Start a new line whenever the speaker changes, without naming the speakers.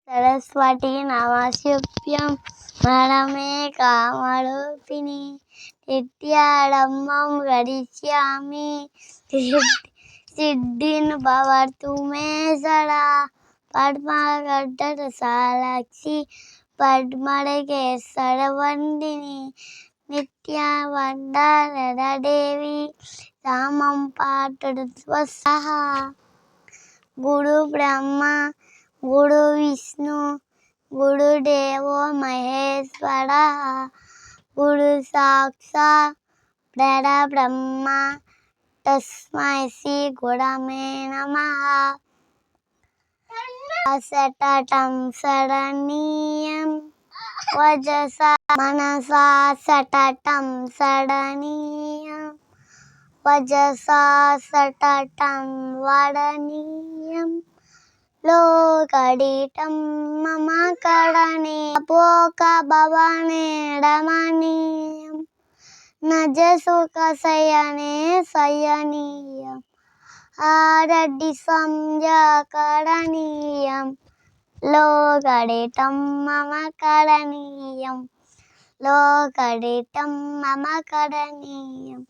सरस्वती नमस्तुभ्यं वरदे कामरूपिणि नित्यारम्भं करिष्यामि सिद्धिं भवतु मे सदा पद्मकटकशालाक्षि पद्मकेसरवन्दिनी नित्यवरदेवी रामं पाठयतु स्वाहा। गुरु ब्रह्मा गुरु विष्णु गुरुदेवो महेश्वरः गुरु साक्षात् परब्रह्म तस्मै श्री गुरवे नमः। सततं शरणीयं वचसा मनसा सततं शरणीयं वचसा सततं वदनीयं लोकदितं मम करणे अपोकभवने रमणीयं नजसुखशयने शयनीयम् आरडिसं करणीयं लोकदितं मम करणीयं लोकदितं मम करणीयम्